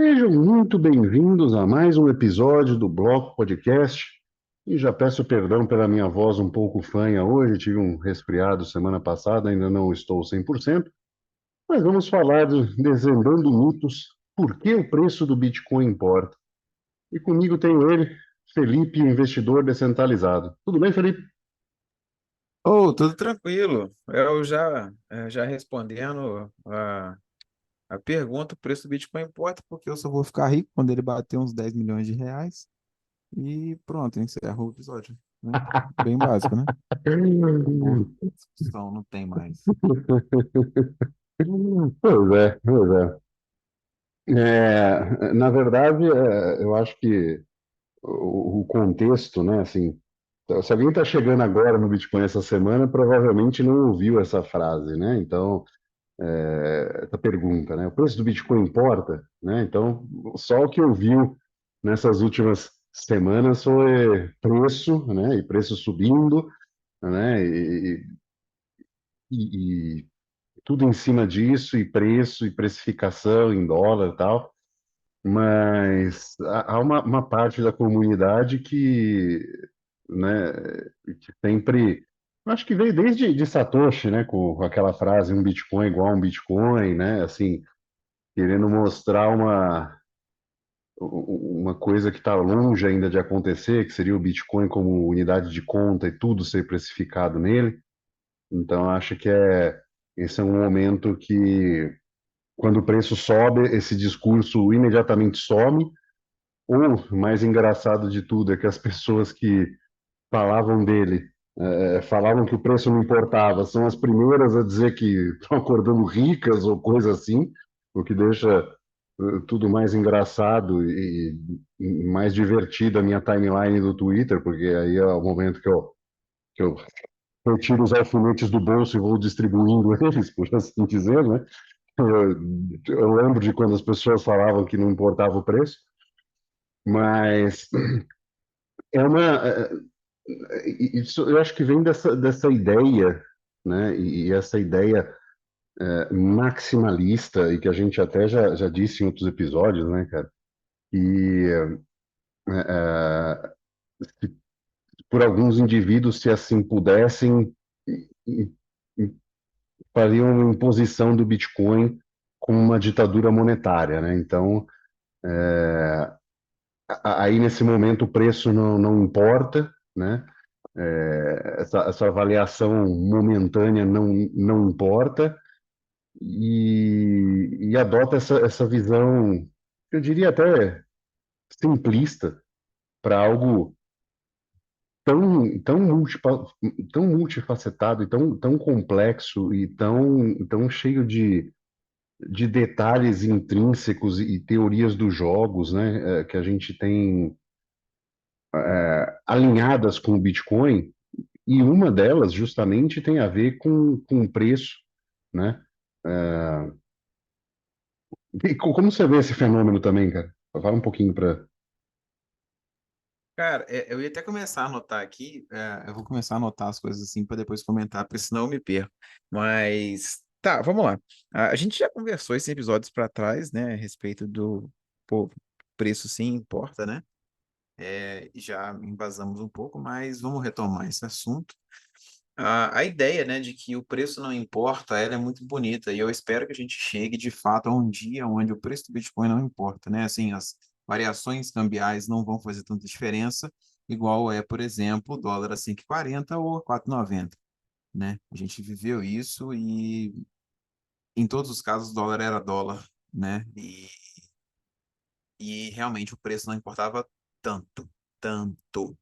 Sejam muito bem-vindos a mais um episódio do Bloco Podcast. E já peço perdão pela minha voz um pouco fanha hoje, tive um resfriado semana passada, ainda não estou 100%, mas vamos falar de desvendando mitos, por que o preço do Bitcoin importa. E comigo tenho ele, Felipe, investidor descentralizado. Tudo bem, Felipe? Oh, tudo tranquilo. Eu já respondendo a pergunta, o preço do Bitcoin importa porque eu só vou ficar rico quando ele bater uns 10 milhões de reais e pronto, encerro o episódio, né? Bem básico, né? Acabou. Discussão, não tem mais. Pois é, pois é. Na verdade, eu acho que o contexto, né, assim, se alguém está chegando agora no Bitcoin essa semana, provavelmente não ouviu essa frase, né? Então, essa pergunta, né? O preço do Bitcoin importa, né? Então, só o que ouviu nessas últimas semanas foi preço, né? E preço subindo, né? E tudo em cima disso, e preço, e precificação em dólar e tal. Mas há uma parte da comunidade que, né, que sempre, eu acho que veio desde de Satoshi, né, com aquela frase um Bitcoin igual a um Bitcoin, né, assim, querendo mostrar uma coisa que está longe ainda de acontecer, que seria o Bitcoin como unidade de conta e tudo ser precificado nele. Então, acho que esse é um momento que, quando o preço sobe, esse discurso imediatamente some. O mais engraçado de tudo é que as pessoas que falavam dele, falavam que o preço não importava, são as primeiras a dizer que estão acordando ricas ou coisa assim, o que deixa tudo mais engraçado e mais divertido a minha timeline do Twitter, porque aí é o momento que eu tiro os alfinetes do bolso e vou distribuindo eles, por assim dizer, né? Eu lembro de quando as pessoas falavam que não importava o preço, mas é isso eu acho que vem dessa ideia, né? E essa ideia maximalista, e que a gente até já disse em outros episódios, né, cara? E se por alguns indivíduos, se assim pudessem, e- e fariam uma imposição do Bitcoin como uma ditadura monetária, né? Então, aí nesse momento o preço não importa, né? Essa avaliação momentânea não importa, e adota essa visão, eu diria até simplista, para algo tão multifacetado e tão complexo e tão cheio de detalhes intrínsecos e teorias dos jogos, né, que a gente tem alinhadas com o Bitcoin, e uma delas justamente tem a ver com o preço, né? E como você vê esse fenômeno também, cara? Fala um pouquinho para. Cara, eu ia até começar a anotar aqui, eu vou começar a anotar as coisas assim para depois comentar, porque senão eu me perco. Mas, tá, vamos lá. A gente já conversou esses episódios para trás, né, a respeito do pô, preço sim importa, né? Já embasamos um pouco, mas vamos retomar esse assunto. A ideia, né, de que o preço não importa, ela é muito bonita e eu espero que a gente chegue de fato a um dia onde o preço do Bitcoin não importa, né? Assim, as variações cambiais não vão fazer tanta diferença, igual é, por exemplo, o dólar a 5,40 ou a 4,90, né? A gente viveu isso e em todos os casos o dólar era dólar, né? E realmente o preço não importava tanto, tanto.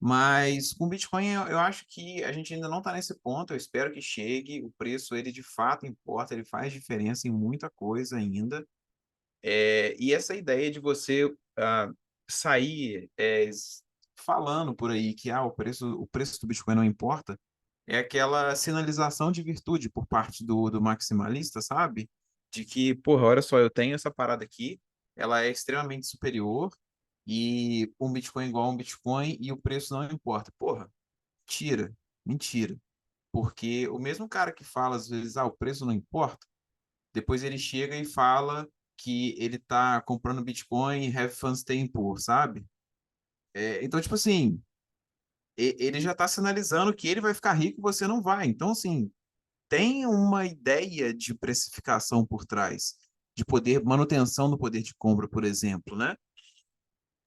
Mas com o Bitcoin eu acho que a gente ainda não está nesse ponto. Eu espero que chegue. O preço ele de fato importa, ele faz diferença em muita coisa ainda. E essa ideia de você sair falando por aí que o preço do Bitcoin não importa é aquela sinalização de virtude por parte do maximalista, sabe? De que, porra, olha só, eu tenho essa parada aqui, ela é extremamente superior e um Bitcoin igual a um Bitcoin e o preço não importa. Porra, tira, mentira. Porque o mesmo cara que fala às vezes, o preço não importa, depois ele chega e fala. que ele tá comprando Bitcoin, have fun staying poor, sabe? Então, tipo assim, ele já está sinalizando que ele vai ficar rico e você não vai. Então, assim, tem uma ideia de precificação por trás, de poder, manutenção do poder de compra, por exemplo, né?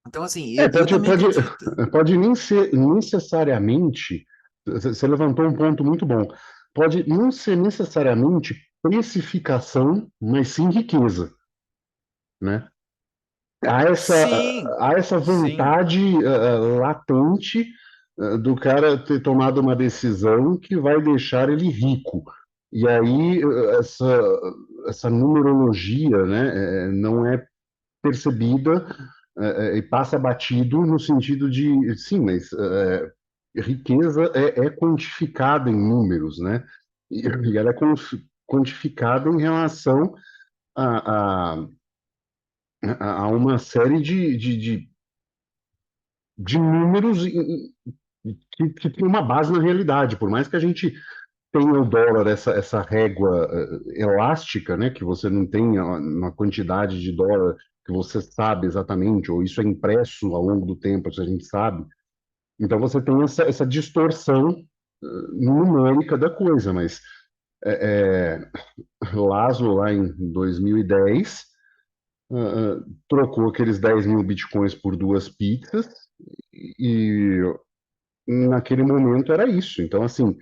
Então, assim, eu Pode, também pode, acredito. pode nem ser necessariamente. Você levantou um ponto muito bom. Pode não ser necessariamente precificação, mas sim riqueza, né? Há essa, Sim, há essa sim, vontade latente do cara ter tomado uma decisão que vai deixar ele rico. E aí essa numerologia, né, não é percebida e passa batido no sentido de, sim, mas riqueza é quantificada em números, né? E ela é quantificada em relação a, a uma série de números que tem uma base na realidade. Por mais que a gente tenha o dólar, essa régua elástica, né, que você não tem uma quantidade de dólar que você sabe exatamente, ou isso é impresso ao longo do tempo, isso a gente sabe. Então você tem essa distorção numérica da coisa, mas Laszlo, lá em 2010, trocou aqueles 10 mil bitcoins por duas pizzas, e naquele momento era isso. Então, assim,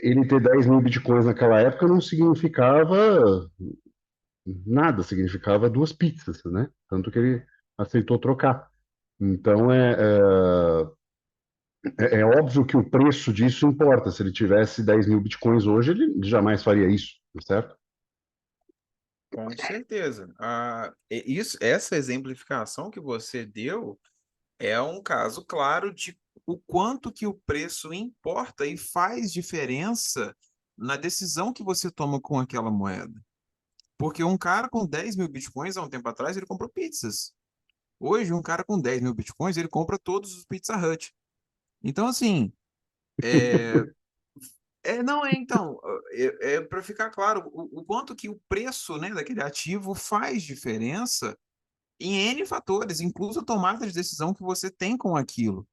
ele ter 10 mil bitcoins naquela época não significava nada, significava duas pizzas, né? Tanto que ele aceitou trocar. Então, é óbvio que o preço disso importa. Se ele tivesse 10 mil bitcoins hoje, ele jamais faria isso, certo? com certeza. Essa exemplificação que você deu é um caso claro de o quanto que o preço importa e faz diferença na decisão que você toma com aquela moeda. Porque um cara com 10 mil bitcoins, há um tempo atrás, ele comprou pizzas. Hoje, um cara com 10 mil bitcoins, ele compra todos os Pizza Hut. Então, assim, é, não é, então, para ficar claro, o quanto que o preço, né, daquele ativo faz diferença em N fatores, incluso a tomada de decisão que você tem com aquilo.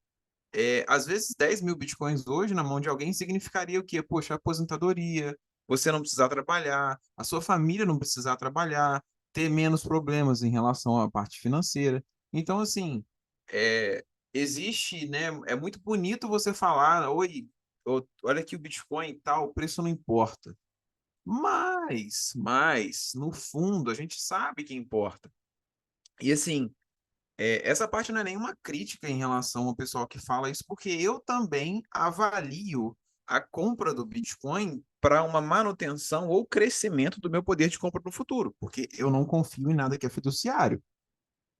Às vezes 10 mil bitcoins hoje na mão de alguém significaria o quê? Poxa, aposentadoria, você não precisar trabalhar, a sua família não precisar trabalhar, ter menos problemas em relação à parte financeira. Então, assim, é, existe, né? É muito bonito você falar, oi, olha aqui o Bitcoin e tal, o preço não importa. Mas, no fundo, a gente sabe que importa. E assim, essa parte não é nenhuma crítica em relação ao pessoal que fala isso, porque eu também avalio a compra do Bitcoin para uma manutenção ou crescimento do meu poder de compra no futuro, porque eu não confio em nada que é fiduciário.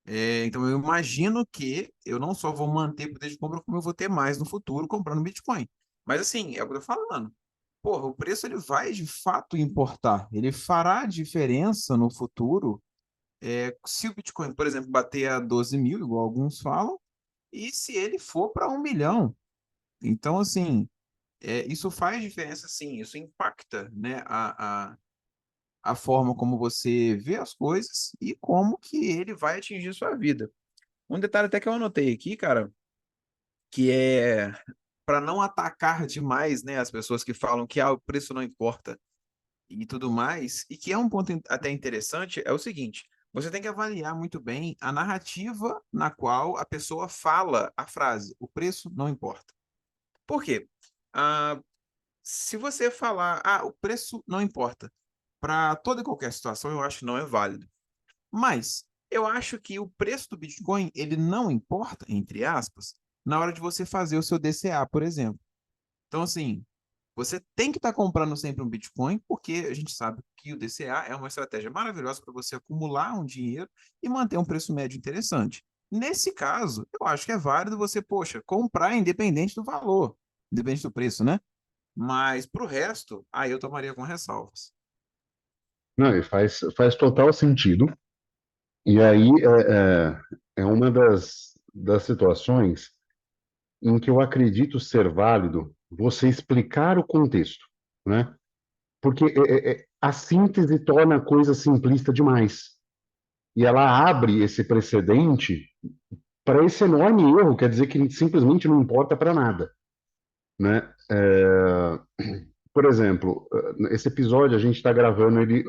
Então eu imagino que eu não só vou manter poder de compra, como eu vou ter mais no futuro comprando Bitcoin. Mas assim, é o que eu tô falando. Porra, o preço ele vai de fato importar. Ele fará diferença no futuro se o Bitcoin, por exemplo, bater a 12 mil, igual alguns falam, e se ele for para 1 milhão. Então, assim, isso faz diferença, sim, isso impacta, né, a forma como você vê as coisas e como que ele vai atingir sua vida. Um detalhe até que eu anotei aqui, cara, que é para não atacar demais, né, as pessoas que falam que o preço não importa e tudo mais, e que é um ponto até interessante, é o seguinte: você tem que avaliar muito bem a narrativa na qual a pessoa fala a frase, o preço não importa. Por quê? Ah, se você falar, o preço não importa, para toda e qualquer situação, eu acho que não é válido. Mas eu acho que o preço do Bitcoin, ele não importa, entre aspas, na hora de você fazer o seu DCA, por exemplo. Então, assim, você tem que estar comprando sempre um Bitcoin, porque a gente sabe que o DCA é uma estratégia maravilhosa para você acumular um dinheiro e manter um preço médio interessante. Nesse caso, eu acho que é válido você, poxa, comprar independente do valor, independente do preço, né? Mas para o resto, aí eu tomaria com ressalvas. Não, e faz total sentido. E aí é uma das situações em que eu acredito ser válido você explicar o contexto, né? Porque a síntese torna a coisa simplista demais. e ela abre esse precedente para esse enorme erro, quer dizer que simplesmente não importa para nada, né? Por exemplo, esse episódio a gente está gravando ele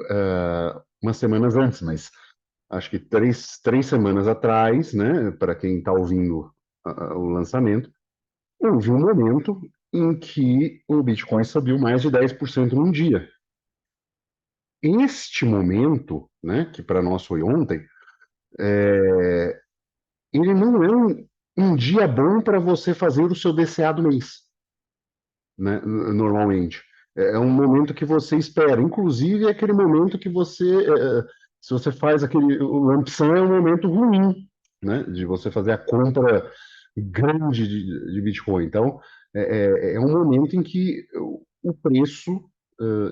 umas semanas antes, mas acho que três semanas atrás, né? Para quem está ouvindo o lançamento, houve um momento em que o Bitcoin subiu mais de 10% num dia. Este momento, né, que para nós foi ontem, ele não é um dia bom para você fazer o seu DCA do mês, né, normalmente. É um momento que você espera. Inclusive, é aquele momento que você, se você faz aquele, o lump sum, é um momento ruim, né, de você fazer a compra grande de Bitcoin. Então, é um momento em que o preço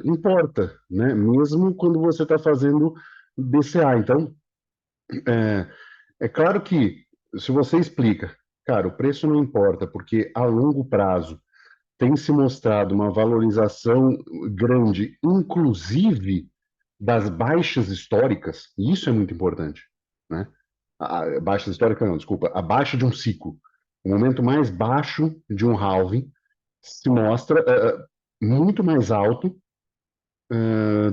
importa, né, mesmo quando você está fazendo DCA. Então, é, é claro que, se você explica, cara, o preço não importa, porque a longo prazo tem se mostrado uma valorização grande, inclusive das baixas históricas, e isso é muito importante, né? A baixa histórica não, desculpa, a baixa de um ciclo. O momento mais baixo de um halving se mostra muito mais alto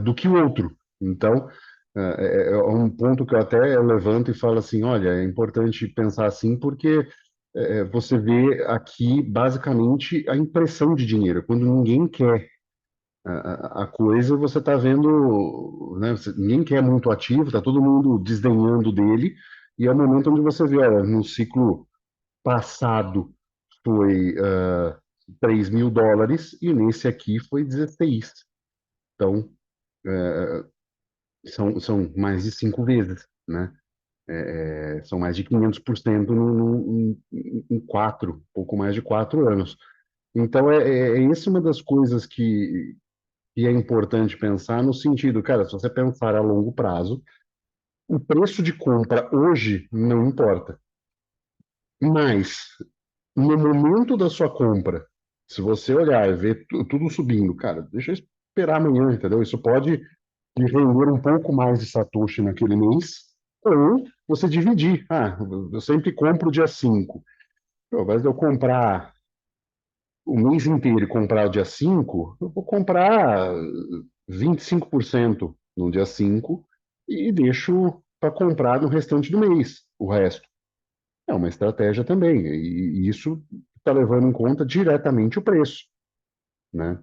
do que o outro. Então, é um ponto que eu até levanto e falo assim, olha, é importante pensar assim porque você vê aqui basicamente a impressão de dinheiro. Quando ninguém quer a coisa, você está vendo, né, ninguém quer muito ativo, está todo mundo desdenhando dele, e é o momento onde você vê, olha, no ciclo passado foi US$ 3.000 e nesse aqui foi 16. Então, são mais de 5 vezes, né? São mais de 500% em pouco mais de 4 anos. Então, essa uma das coisas que é importante pensar no sentido, cara, se você pensar a longo prazo, o preço de compra hoje não importa. Mas, no momento da sua compra, se você olhar e ver tudo subindo, cara, deixa eu esperar amanhã, entendeu? Isso pode lhe render um pouco mais de Satoshi naquele mês, ou você dividir. Ah, eu sempre compro dia 5. Ao invés de eu comprar o mês inteiro e comprar o dia 5, eu vou comprar 25% no dia 5 e deixo para comprar no restante do mês, o resto. É uma estratégia também, e isso está levando em conta diretamente o preço, né?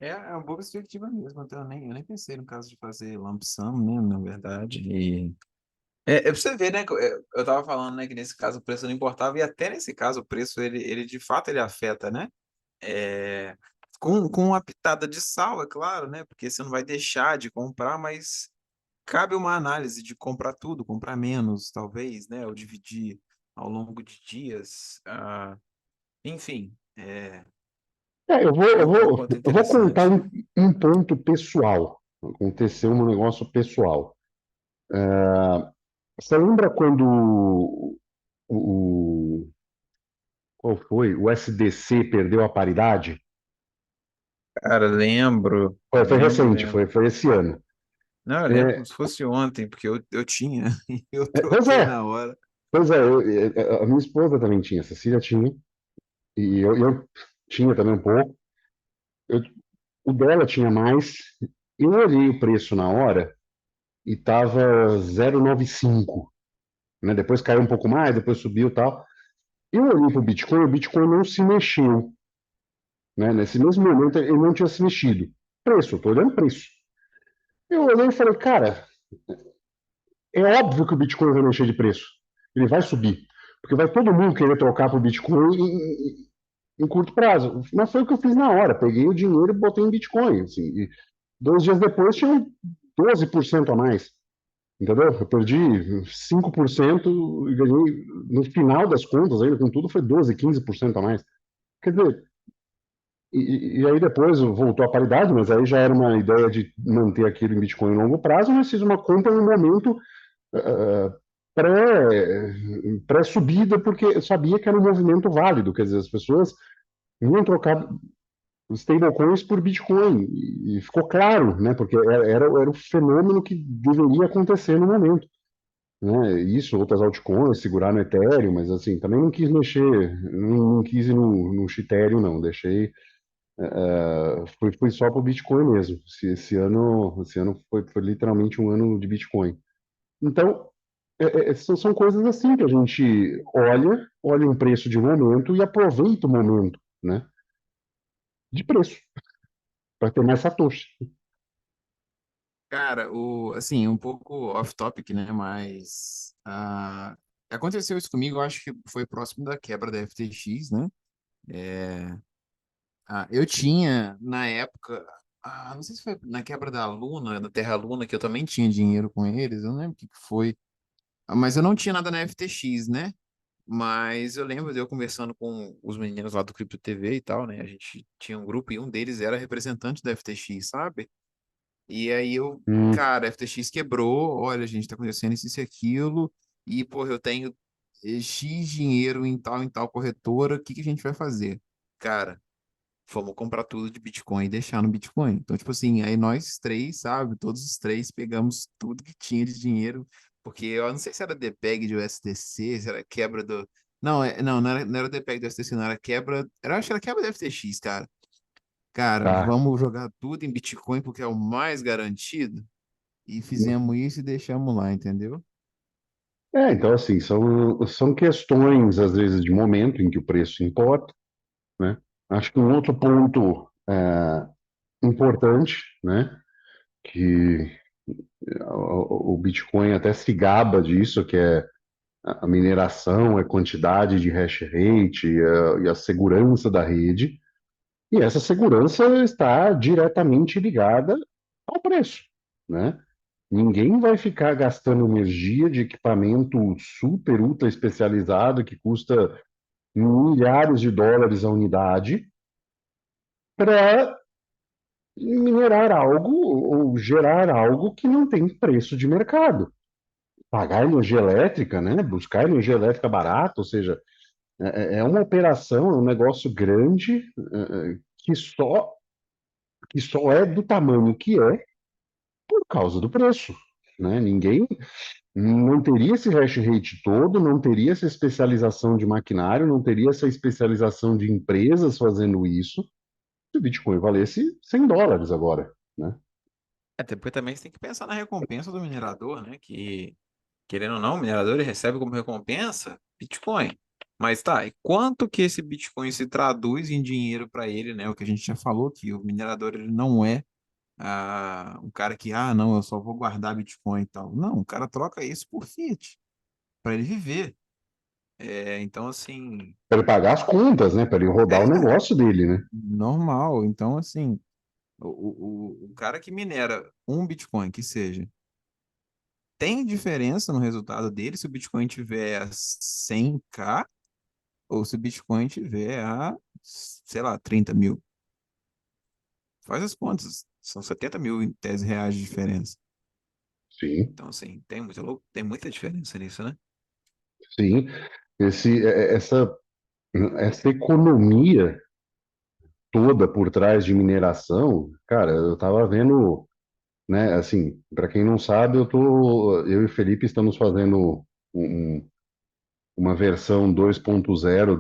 É uma boa perspectiva mesmo, até eu nem pensei no caso de fazer lump sum, né, na verdade, e... pra você ver, né, que eu tava falando, né, que nesse caso o preço não importava, e até nesse caso o preço, ele de fato, ele afeta, né, é, com uma pitada de sal, é claro, né, porque você não vai deixar de comprar, mas cabe uma análise de comprar tudo, comprar menos, talvez, né, ou dividir ao longo de dias, enfim, Eu vou, é eu um vou, ponto eu vou contar interessante. um ponto pessoal. Aconteceu um negócio pessoal. Você lembra quando qual foi? O SDC perdeu a paridade? Cara, lembro, Foi lembro, recente, lembro. foi esse ano. Não, eu lembro como É, se fosse ontem, porque eu tinha, e eu pois troquei é, na hora. pois é, a minha esposa também tinha, a Cecília tinha, e eu tinha também um pouco. Eu- o dela tinha mais. Eu olhei o preço na hora e estava 0,95, né? Depois caiu um pouco mais, depois subiu e tal. Eu olhei para o Bitcoin não se mexeu, né? Nesse mesmo momento ele não tinha se mexido. Preço, eu estou olhando preço. Eu olhei e falei, cara, é óbvio que o Bitcoin vai mexer de preço. Ele vai subir. Porque vai todo mundo querer trocar para o Bitcoin em curto prazo. Mas foi o que eu fiz na hora. Peguei o dinheiro e botei em Bitcoin. Assim, e 2 dias depois tinha 12% a mais. Entendeu? Eu perdi 5% e ganhei, no final das contas, ainda com tudo, foi 12, 15% a mais. Quer dizer, e aí depois voltou à paridade, mas aí já era uma ideia de manter aquilo em Bitcoin em longo prazo, mas fiz uma compra em um momento uh, pré-subida, porque eu sabia que era um movimento válido, quer dizer, as pessoas iam trocar. stablecoins por Bitcoin. E ficou claro, né? Porque era o fenômeno que deveria acontecer no momento. Né? Isso, outras altcoins, segurar no Ethereum, mas assim, também não quis mexer, não quis ir no Ethereum, não. Deixei, fui só pro Bitcoin mesmo. Esse ano foi literalmente um ano de Bitcoin. Então, são coisas assim que a gente olha um preço de momento e aproveita o momento, né? De preço, para ter mais satoshi. Cara, assim, um pouco off-topic, né? Mas aconteceu isso comigo, eu acho que foi próximo da quebra da FTX, né? É, eu tinha, na época, não sei se foi na quebra da Luna, da Terra Luna, que eu também tinha dinheiro com eles, eu não lembro o que que foi. Mas eu não tinha nada na FTX, né? Mas eu lembro de eu conversando com os meninos lá do Cripto TV e tal, né? A gente tinha um grupo e um deles era representante da FTX, sabe? E aí Hum, cara, a FTX quebrou, olha, gente, tá acontecendo isso e aquilo, e, pô, eu tenho X dinheiro em tal corretora, o que que a gente vai fazer? Cara, vamos comprar tudo de Bitcoin e deixar no Bitcoin. Então, tipo assim, aí nós três, sabe, todos os três pegamos tudo que tinha de dinheiro, porque eu não sei se era DPEG de USDC, se era quebra do. Não, não era DPEG do USDC, não, era quebra. Acho que era quebra do FTX, cara. Cara, tá. vamos jogar tudo em Bitcoin porque é o mais garantido. E fizemos isso e deixamos lá, entendeu? Então, assim, são questões, às vezes, de momento em que o preço importa, né? Acho que um outro ponto importante, né, que o Bitcoin até se gaba disso, que é a mineração, a quantidade de hash rate e a segurança da rede. E essa segurança está diretamente ligada ao preço, né? Ninguém vai ficar gastando energia de equipamento super, ultra especializado que custa milhares de dólares a unidade para minerar algo ou gerar algo que não tem preço de mercado. Pagar energia elétrica, né? Buscar energia elétrica barata, ou seja, é uma operação, é um negócio grande que só é do tamanho que é por causa do preço. Né? Ninguém não teria esse hash rate todo, não teria essa especialização de maquinário, não teria essa especialização de empresas fazendo isso se o Bitcoin valesse US$ 100 agora, né? Até porque também você tem que pensar na recompensa do minerador, né? Que, querendo ou não, o minerador ele recebe como recompensa Bitcoin. Mas tá, e quanto que esse Bitcoin se traduz em dinheiro para ele, né? O que a gente já falou, que o minerador ele não é um cara que, não, eu só vou guardar Bitcoin e tal. Não, o cara troca isso por Fiat, para ele viver. Então, assim, Para ele pagar as contas, né? Para ele rodar o é negócio dele, né? normal. Então, assim, o cara que minera um Bitcoin, que seja, tem diferença no resultado dele se o Bitcoin tiver a 100K ou se o Bitcoin tiver a, sei lá, 30 mil. Faz as contas. São 70 mil em tese reais de diferença. Sim, Então, assim, tem muita diferença nisso, né? sim. Essa economia toda por trás de mineração, cara, eu tava vendo, né, assim, para quem não sabe, eu e o Felipe estamos fazendo uma versão 2.0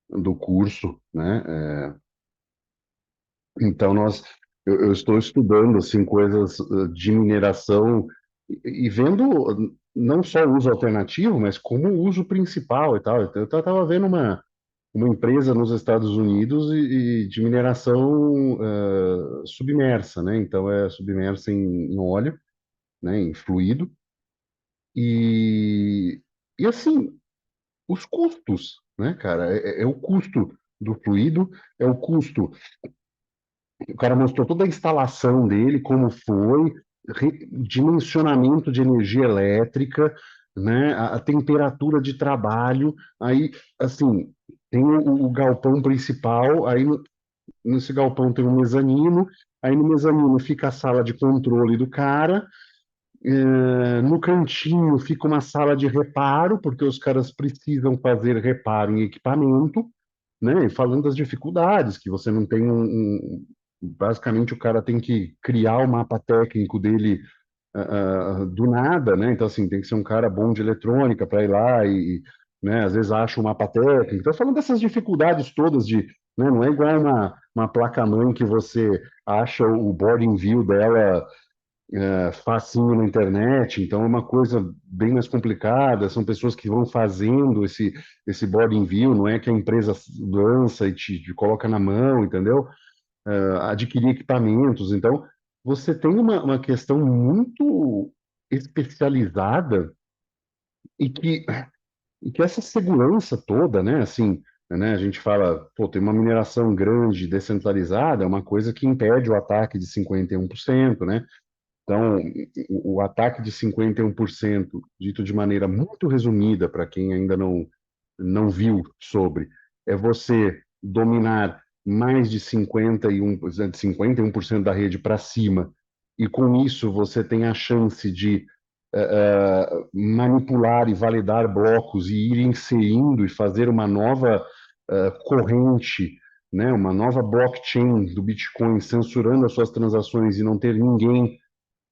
do curso, né? Então eu estou estudando assim coisas de mineração e vendo não só o uso alternativo, mas como o uso principal e tal. Então, eu estava vendo uma empresa nos Estados Unidos de mineração submersa, né? Então é submersa em óleo, né? Em fluido e e assim os custos, né, cara? É o custo do fluido, é o custo. O cara mostrou toda a instalação dele, como foi, dimensionamento de energia elétrica, né, a temperatura de trabalho. Aí, assim, tem o galpão principal, aí nesse galpão tem um mezanino, aí no mezanino fica a sala de controle do cara, no cantinho fica uma sala de reparo, porque os caras precisam fazer reparo em equipamento, né? E falando das dificuldades, que você não tem basicamente o cara tem que criar o mapa técnico dele do nada, né? Então, assim, tem que ser um cara bom de eletrônica para ir lá né, às vezes acha um mapa técnico. Então, falando dessas dificuldades todas de, né, não é igual uma placa-mãe que você acha o boarding view dela facinho na internet, então é uma coisa bem mais complicada, são pessoas que vão fazendo esse boarding view, não é que a empresa lança e te coloca na mão, entendeu? Adquirir equipamentos. Então, você tem uma questão muito especializada e que essa segurança toda, né, assim, né, a gente fala, pô, tem uma mineração grande, descentralizada, é uma coisa que impede o ataque de 51%, né? Então, o ataque de 51%, dito de maneira muito resumida, para quem ainda não viu sobre, é você dominar mais de 51% da rede para cima, e com isso você tem a chance de manipular e validar blocos e ir inserindo e fazer uma nova corrente, né, uma nova blockchain do Bitcoin, censurando as suas transações e não ter ninguém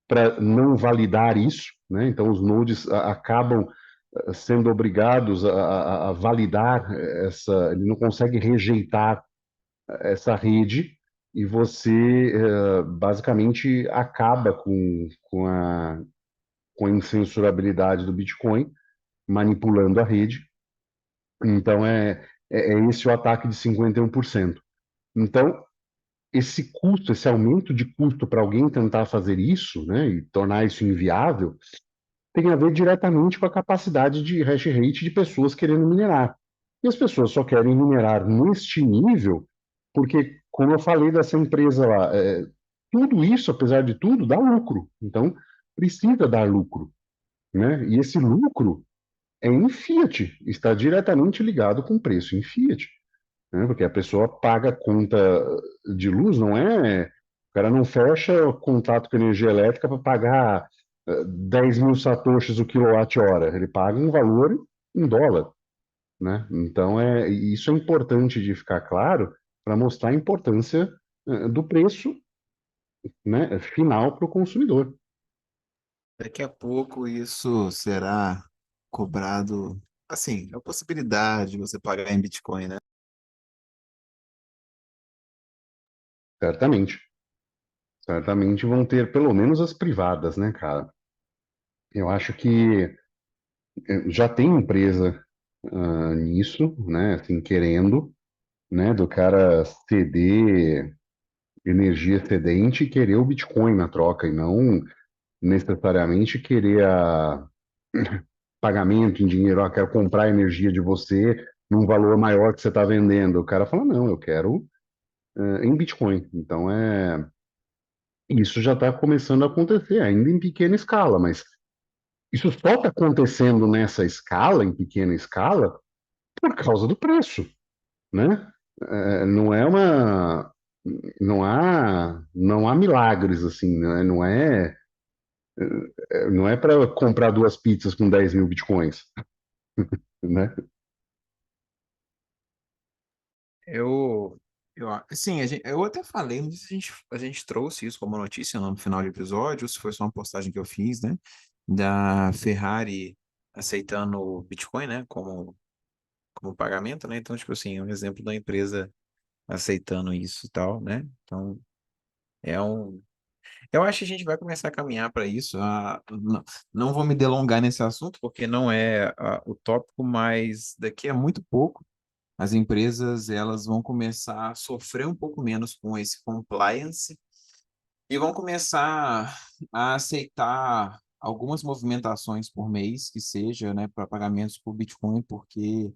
para não validar isso, né? Então os nodes acabam sendo obrigados a validar essa, ele não consegue rejeitar essa rede e você basicamente acaba com a incensurabilidade do Bitcoin, manipulando a rede. Então é esse o ataque de 51%. Então, esse custo, esse aumento de custo para alguém tentar fazer isso, né, e tornar isso inviável, tem a ver diretamente com a capacidade de hash rate de pessoas querendo minerar. E as pessoas só querem minerar neste nível porque, como eu falei dessa empresa lá, tudo isso, apesar de tudo, dá lucro. Então, precisa dar lucro, né? E esse lucro é em fiat, está diretamente ligado com o preço em fiat, né? Porque a pessoa paga a conta de luz, não é? O cara não fecha contato com energia elétrica para pagar 10 mil satoshis o quilowatt-hora, ele paga um valor em dólar, né? Então, isso é importante de ficar claro para mostrar a importância do preço, né, final para o consumidor. Daqui a pouco isso será cobrado, assim, a possibilidade de você pagar em Bitcoin, né? Certamente. Certamente vão ter pelo menos as privadas, né, cara? Eu acho que já tem empresa nisso, né, assim, querendo, né, do cara ceder energia excedente e querer o Bitcoin na troca e não necessariamente querer pagamento em dinheiro, quero comprar energia de você num valor maior que você está vendendo. O cara fala, não, eu quero em Bitcoin. Então, isso já está começando a acontecer, ainda em pequena escala, mas isso só está acontecendo nessa escala, em pequena escala, por causa do preço, né? Não é uma, não há milagres assim, né? Não é para comprar duas pizzas com 10 mil bitcoins, né? Eu, assim, eu até falei, não sei se a gente trouxe isso como notícia no final do episódio, ou se foi só uma postagem que eu fiz, né? Da Ferrari aceitando o Bitcoin, né? Como pagamento, né? Então, tipo assim, é um exemplo da empresa aceitando isso e tal, né? Então, é um. Eu acho que a gente vai começar a caminhar para isso. Não vou me delongar nesse assunto, porque não é o tópico, mas daqui a muito pouco as empresas elas vão começar a sofrer um pouco menos com esse compliance e vão começar a aceitar algumas movimentações por mês, que seja, né, para pagamentos por Bitcoin, porque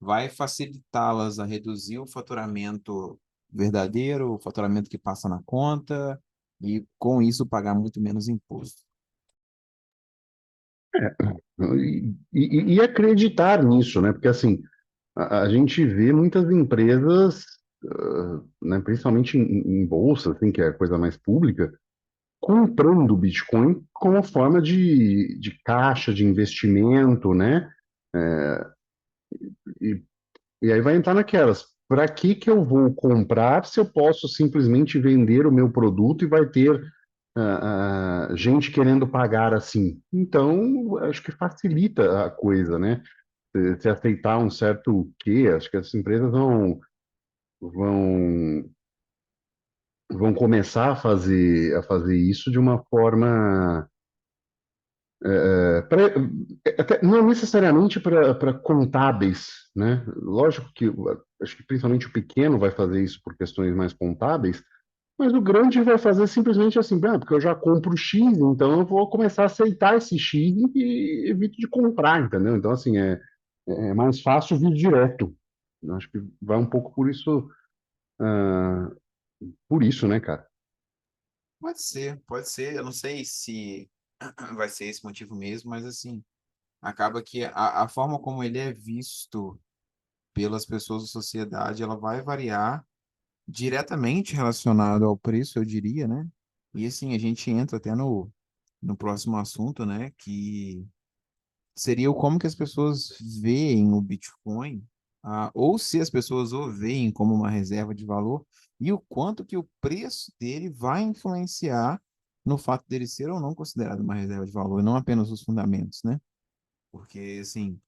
vai facilitá-las a reduzir o faturamento verdadeiro, o faturamento que passa na conta, e com isso pagar muito menos imposto. E acreditar nisso, né? Porque assim, a gente vê muitas empresas, né, principalmente em bolsa, assim, que é a coisa mais pública, comprando Bitcoin como forma de caixa, de investimento, né? E, e aí vai entrar naquelas. para que eu vou comprar se eu posso simplesmente vender o meu produto e vai ter gente querendo pagar assim? Então, acho que facilita a coisa, né? Se aceitar um certo quê, acho que as empresas vão, vão começar a fazer isso de uma forma não necessariamente para contábeis, né? Lógico que acho que principalmente o pequeno vai fazer isso por questões mais contábeis, mas o grande vai fazer simplesmente assim, porque eu já compro X, então eu vou começar a aceitar esse X e evito de comprar, entendeu? Então, assim, é mais fácil vir direto. Eu acho que vai um pouco ah, por isso, né, cara? Pode ser, pode ser. Eu não sei se vai ser esse motivo mesmo, mas assim, acaba que a forma como ele é visto pelas pessoas da sociedade, ela vai variar diretamente relacionado ao preço, eu diria, né? E assim, a gente entra até no próximo assunto, né? Que seria o como que as pessoas veem o Bitcoin, ou se as pessoas o veem como uma reserva de valor, e o quanto que o preço dele vai influenciar no fato dele ser ou não considerado uma reserva de valor, e não apenas os fundamentos, né? Porque, assim,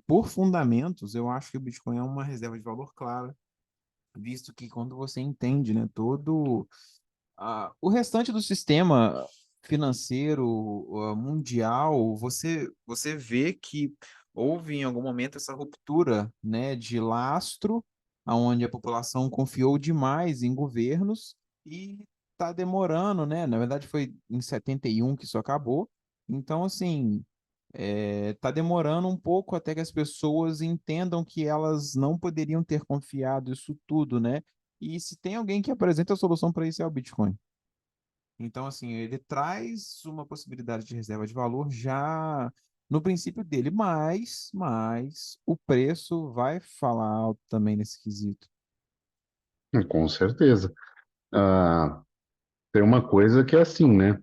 por fundamentos, eu acho que o Bitcoin é uma reserva de valor clara, visto que quando você entende, né, todo o restante do sistema financeiro mundial, você vê que houve em algum momento essa ruptura, né, de lastro, onde a população confiou demais em governos e está demorando, né? Na verdade, foi em 71 que isso acabou. Então, assim, tá demorando um pouco até que as pessoas entendam que elas não poderiam ter confiado isso tudo, né? E se tem alguém que apresenta a solução para isso é o Bitcoin. Então, assim, ele traz uma possibilidade de reserva de valor já no princípio dele, mas o preço vai falar alto também nesse quesito. Com certeza. Ah, tem uma coisa que é assim, né?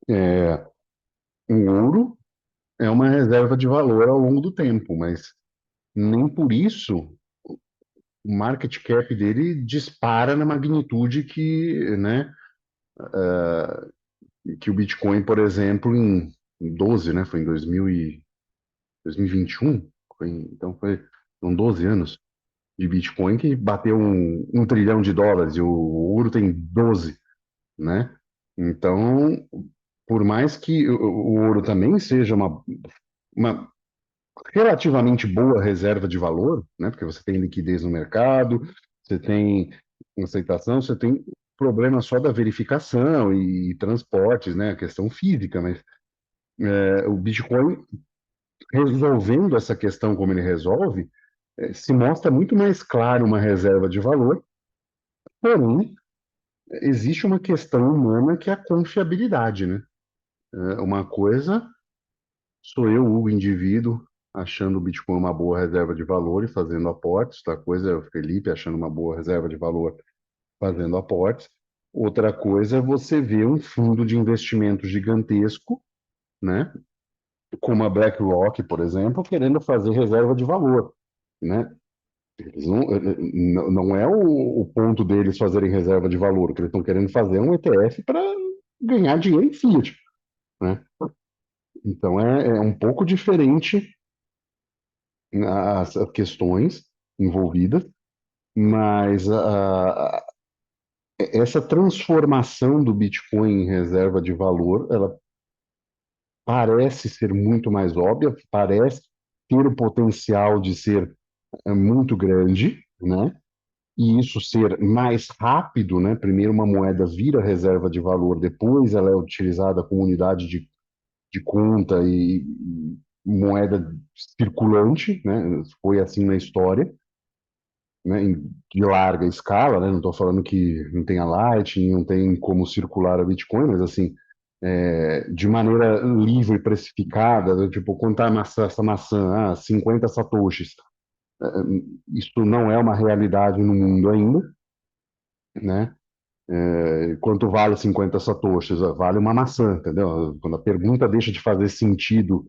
É, o ouro é uma reserva de valor ao longo do tempo, mas nem por isso o market cap dele dispara na magnitude né, que o Bitcoin, por exemplo, em 12, né, foi em 2021, são 12 anos de Bitcoin que bateu um trilhão de dólares e o ouro tem 12, né? Então, por mais que o ouro também seja uma relativamente boa reserva de valor, né? Porque você tem liquidez no mercado, você tem aceitação, você tem problema só da verificação e transportes, né? A questão física, mas o Bitcoin resolvendo essa questão como ele resolve, se mostra muito mais claro uma reserva de valor, porém existe uma questão humana que é a confiabilidade, né? Uma coisa sou eu, o indivíduo, achando o Bitcoin uma boa reserva de valor e fazendo aportes. Outra coisa é o Felipe achando uma boa reserva de valor fazendo aportes. Outra coisa é você ver um fundo de investimento gigantesco, né? Como a BlackRock, por exemplo, querendo fazer reserva de valor, né? Eles não é o ponto deles fazerem reserva de valor. O que eles estão querendo fazer é um ETF para ganhar dinheiro em fiat, né? Então é um pouco diferente as questões envolvidas, mas essa transformação do Bitcoin em reserva de valor, ela parece ser muito mais óbvia, parece ter o potencial de ser muito grande, né? E isso ser mais rápido, né? Primeiro uma moeda vira reserva de valor, depois ela é utilizada como unidade de conta e moeda circulante, né? Foi assim na história, né, de larga escala, né? Não estou falando que não tenha Lightning, não tem como circular a Bitcoin, mas assim, de maneira livre, precificada, né, tipo, quanto tá essa maçã? 50 satoshis. É, Isso não é uma realidade no mundo ainda, né? Quanto vale 50 satoshis? Vale uma maçã, entendeu? Quando a pergunta deixa de fazer sentido,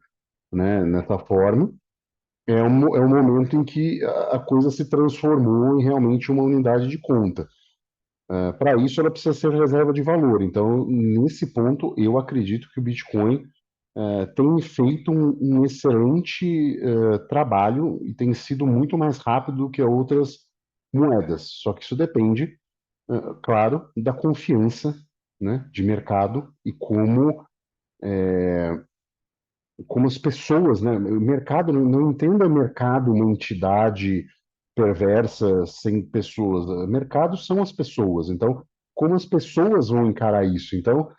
né, nessa forma, é um momento em que a coisa se transformou em realmente uma unidade de conta. Para isso, ela precisa ser reserva de valor. Então, nesse ponto, eu acredito que o Bitcoin tem feito um excelente trabalho e tem sido muito mais rápido do que outras moedas. Só que isso depende, claro, da confiança, né, de mercado e como as pessoas, né? O mercado, não entenda mercado uma entidade perversa sem pessoas. O mercado são as pessoas. Então, como as pessoas vão encarar isso? Então,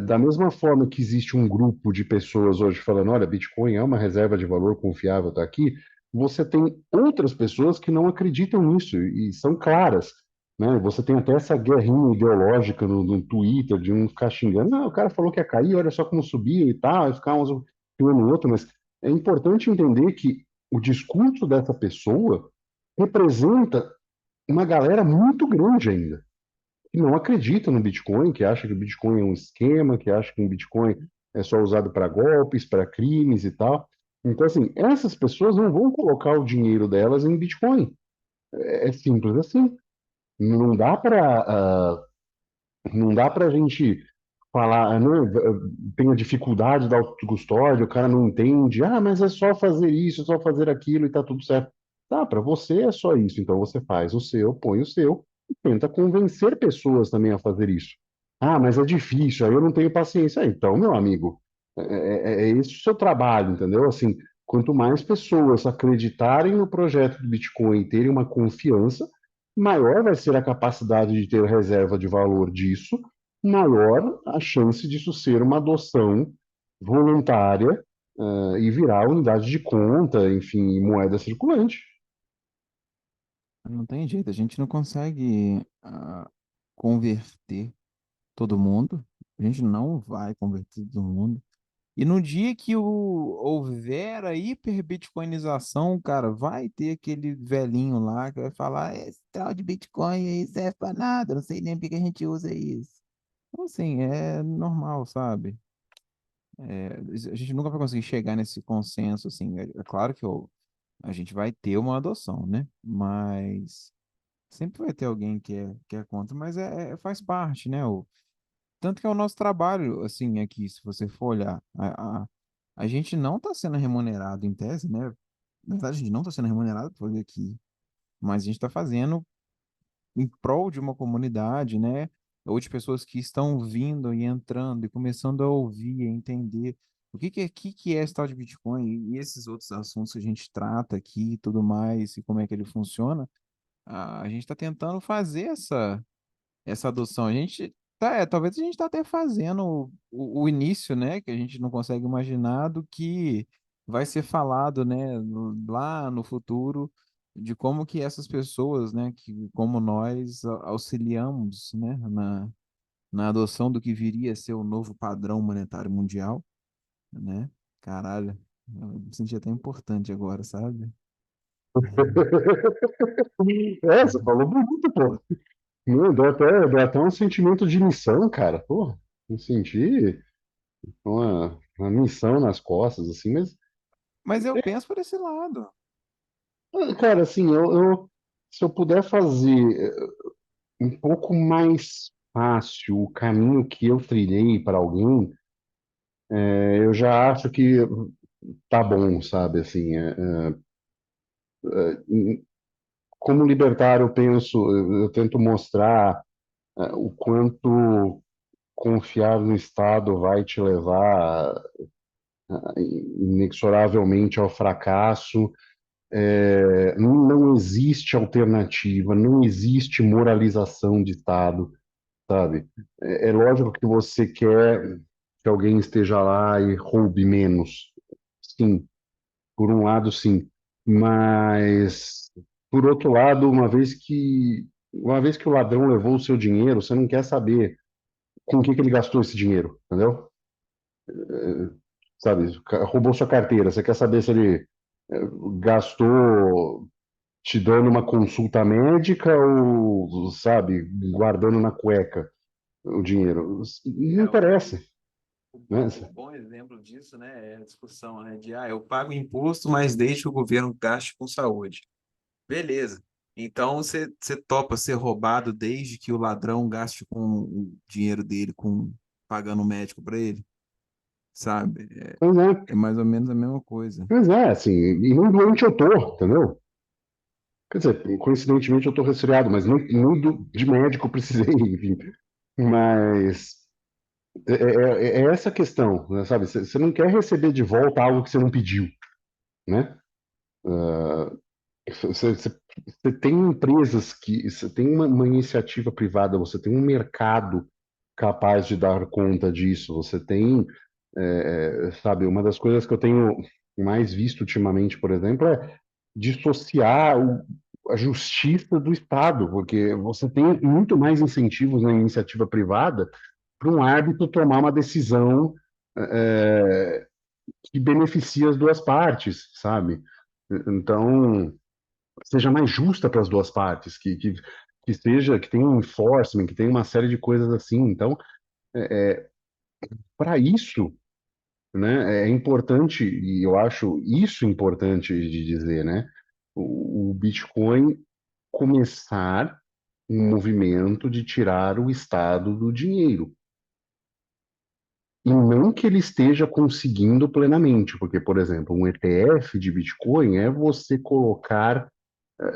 da mesma forma que existe um grupo de pessoas hoje falando, olha, Bitcoin é uma reserva de valor confiável, está aqui, você tem outras pessoas que não acreditam nisso e são claras. Né? Você tem até essa guerrinha ideológica no Twitter de um ficar xingando, não, o cara falou que ia cair, olha só como subiu e tal, e ficar uns um no outro, mas é importante entender que o discurso dessa pessoa representa uma galera muito grande ainda, que não acredita no Bitcoin, que acha que o Bitcoin é um esquema, que acha que o Bitcoin é só usado para golpes, para crimes e tal. Então, assim, essas pessoas não vão colocar o dinheiro delas em Bitcoin. É simples assim. Não dá para não dá para a gente falar, não, tem a dificuldade da autocustódia, o cara não entende, mas é só fazer isso, é só fazer aquilo e tá tudo certo. Tá, para você é só isso, então você faz o seu, põe o seu e tenta convencer pessoas também a fazer isso. Mas é difícil, aí eu não tenho paciência. Então, meu amigo, é esse o seu trabalho, entendeu? Assim, quanto mais pessoas acreditarem no projeto do Bitcoin e terem uma confiança, maior vai ser a capacidade de ter reserva de valor disso, maior a chance disso ser uma adoção voluntária, e virar unidade de conta, enfim, moeda circulante. Não tem jeito, a gente não consegue converter todo mundo. A gente não vai converter todo mundo. E no dia que houver a hiperbitcoinização, cara, vai ter aquele velhinho lá que vai falar: esse tal de Bitcoin aí serve pra nada, não sei nem por que que a gente usa isso. Então, assim, é normal, sabe? A gente nunca vai conseguir chegar nesse consenso, assim. É claro que a gente vai ter uma adoção, né? Mas sempre vai ter alguém que é contra, mas faz parte, né? Tanto que é o nosso trabalho, assim, aqui, se você for olhar, a gente não está sendo remunerado em tese, né? Na verdade, a gente não está sendo remunerado por fazer aqui, mas a gente está fazendo em prol de uma comunidade, né? Ou de pessoas que estão vindo e entrando e começando a ouvir, a entender que é esse tal de Bitcoin e esses outros assuntos que a gente trata aqui e tudo mais, e como é que ele funciona. A gente está tentando fazer essa adoção. A gente talvez a gente está até fazendo o início, né, que a gente não consegue imaginar do que vai ser falado, né, lá no futuro, de como que essas pessoas, né, que como nós auxiliamos, né, na adoção do que viria a ser o novo padrão monetário mundial, né? Caralho, eu me senti até importante agora, sabe? Você falou bonito, pô. Meu, deu até um sentimento de missão, cara. Porra, eu senti uma missão nas costas, assim, mas, Mas eu penso por esse lado. cara, assim, se eu puder fazer um pouco mais fácil o caminho que eu trilhei para alguém, eu já acho que tá bom, sabe? Assim, como libertário, eu penso, eu tento mostrar o quanto confiar no Estado vai te levar inexoravelmente ao fracasso. Não existe alternativa, não existe moralização de Estado, sabe? É lógico que você quer que alguém esteja lá e roube menos. Sim, por um lado, sim. Mas, por outro lado, uma vez que o ladrão levou o seu dinheiro, você não quer saber com o que que ele gastou esse dinheiro, entendeu? Sabe, roubou sua carteira, você quer saber se ele gastou te dando uma consulta médica ou, sabe, guardando na cueca o dinheiro. Não É, interessa. né? O bom exemplo disso, né, é a discussão, né, de, eu pago imposto, mas deixo que o governo gaste com saúde. Beleza. Então você topa ser roubado desde que o ladrão gaste com o dinheiro dele com pagando o médico para ele, sabe? Pois é, É mais ou menos a mesma coisa. pois é, assim, e não doente eu tô, entendeu? Quer dizer, coincidentemente eu tô resfriado, mas de médico eu precisei, enfim. Mas é essa questão, né, sabe? Você não quer receber de volta algo que você não pediu, né? Você tem empresas que, você tem uma iniciativa privada, você tem um mercado capaz de dar conta disso, você tem, sabe, uma das coisas que eu tenho mais visto ultimamente, por exemplo, é dissociar a justiça do Estado, porque você tem muito mais incentivos na iniciativa privada para um árbitro tomar uma decisão é, que beneficia as duas partes, sabe? Então, seja mais justa para as duas partes, que seja, que tenha um enforcement, que tenha uma série de coisas assim. Então, para isso, né, é importante, e eu acho isso importante de dizer, né, o Bitcoin começar um movimento de tirar o Estado do dinheiro. E não que ele esteja conseguindo plenamente, porque, por exemplo, um ETF de Bitcoin é você colocar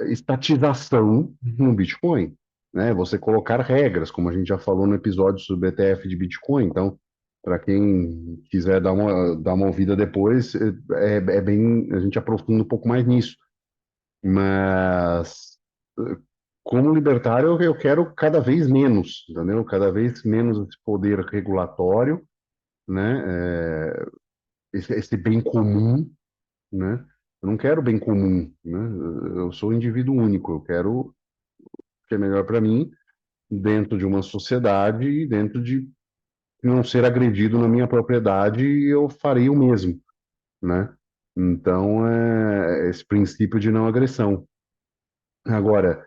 estatização no Bitcoin, né? Você colocar regras, como a gente já falou no episódio sobre ETF de Bitcoin. Então, para quem quiser dar uma ouvida depois, é bem, a gente aprofunda um pouco mais nisso. Mas, como libertário, eu quero cada vez menos, entendeu? Cada vez menos esse poder regulatório, né? Esse bem comum, né? Eu não quero bem comum, né? Eu sou um indivíduo único, eu quero o que é melhor para mim dentro de uma sociedade e dentro de não ser agredido na minha propriedade, eu farei o mesmo, né? Então, é esse princípio de não agressão. Agora,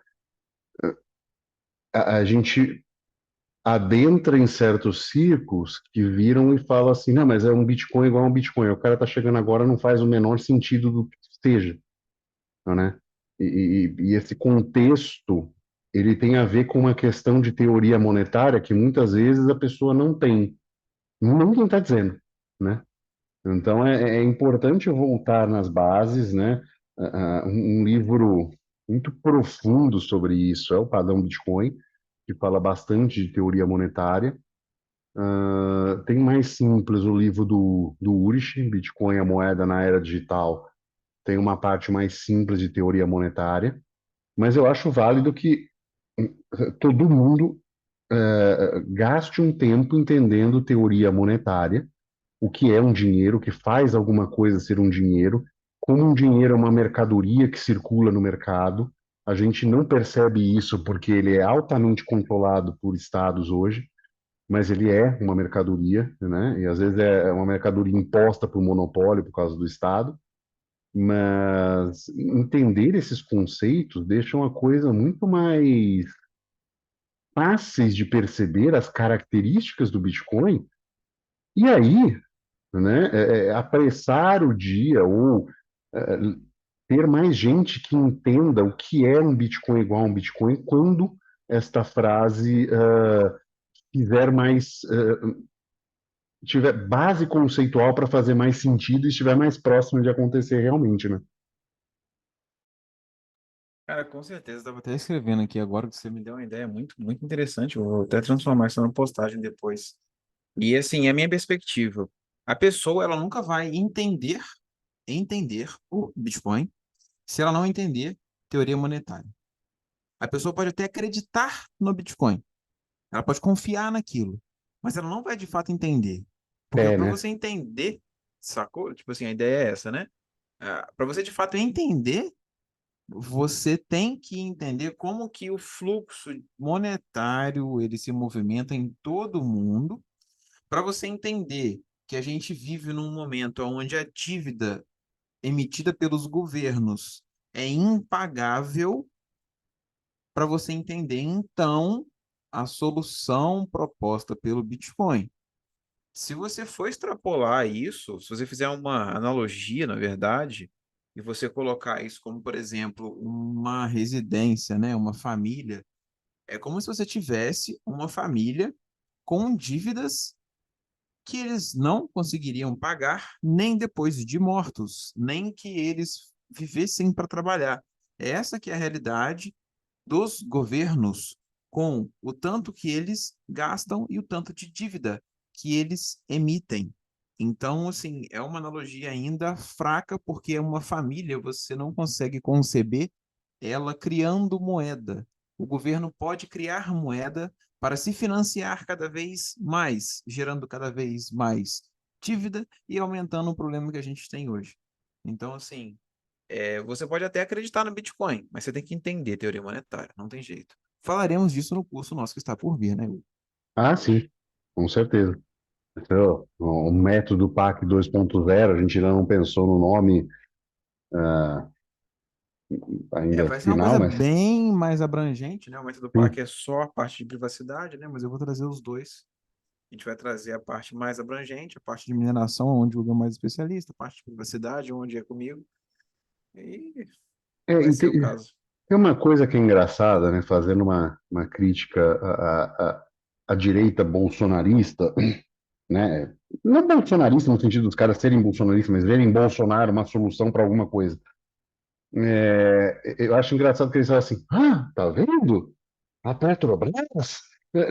a gente adentra em certos círculos que viram e falam assim, não, mas é um Bitcoin igual a um Bitcoin. O cara tá chegando agora, não faz o menor sentido do que seja, né? E esse contexto, ele tem a ver com uma questão de teoria monetária que muitas vezes a pessoa não tem. Ninguém está dizendo, né? Então é importante voltar nas bases, né? Um livro muito profundo sobre isso é o Padrão Bitcoin, que fala bastante de teoria monetária. Tem mais simples o livro do Ulrich, Bitcoin, a moeda na era digital. Tem uma parte mais simples de teoria monetária, mas eu acho válido que todo mundo gaste um tempo entendendo teoria monetária, o que é um dinheiro, o que faz alguma coisa ser um dinheiro, como um dinheiro é uma mercadoria que circula no mercado. A gente não percebe isso porque ele é altamente controlado por estados hoje, mas ele é uma mercadoria, né? E às vezes é uma mercadoria imposta por monopólio por causa do Estado. Mas entender esses conceitos deixa uma coisa muito mais fáceis de perceber as características do Bitcoin. E aí, né, apressar o dia ou é, ter mais gente que entenda o que é um Bitcoin igual a um Bitcoin quando esta frase tiver mais tiver base conceitual para fazer mais sentido e estiver mais próximo de acontecer realmente, né? Cara, com certeza. Estava até escrevendo aqui agora que você me deu uma ideia muito interessante. Eu vou até transformar isso numa postagem depois. E assim, é a minha perspectiva. A pessoa, ela nunca vai entender o Bitcoin se ela não entender teoria monetária. A pessoa pode até acreditar no Bitcoin, ela pode confiar naquilo, mas ela não vai de fato entender. Porque É, para né? você entender, sacou? Tipo assim, a ideia é essa, né? Para você de fato entender, você tem que entender como que o fluxo monetário ele se movimenta em todo o mundo, para você entender que a gente vive num momento onde a dívida emitida pelos governos é impagável, para você entender então a solução proposta pelo Bitcoin. Se você for extrapolar isso, se você fizer uma analogia, na verdade, e você colocar isso como, por exemplo, uma residência, né, uma família, é como se você tivesse uma família com dívidas que eles não conseguiriam pagar nem depois de mortos, nem que eles vivessem para trabalhar. Essa que é a realidade dos governos com o tanto que eles gastam e o tanto de dívida que eles emitem. Então, assim, é uma analogia ainda fraca, porque é uma família, você não consegue conceber ela criando moeda. O governo pode criar moeda para se financiar cada vez mais, gerando cada vez mais dívida e aumentando o problema que a gente tem hoje. Então, assim, você pode até acreditar no Bitcoin, mas você tem que entender teoria monetária, não tem jeito. Falaremos disso no curso nosso que está por vir, né, Hugo? Ah, sim, com certeza. Então, o método PAC 2.0, a gente ainda não pensou no nome ah, ainda Vai ser uma final, coisa mas bem mais abrangente, né? O método PAC sim. é só a parte de privacidade, né? Mas eu vou trazer os dois. A gente vai trazer a parte mais abrangente, a parte de mineração, onde o Hugo é mais especialista, a parte de privacidade, onde é comigo, e É, vai e ser o tem, caso. tem uma coisa que é engraçada, né, fazendo uma crítica à direita bolsonarista, né, não bolsonarista no sentido dos caras serem bolsonaristas, mas verem em Bolsonaro uma solução para alguma coisa. Eu acho engraçado que eles falam assim, tá vendo? A Petrobras,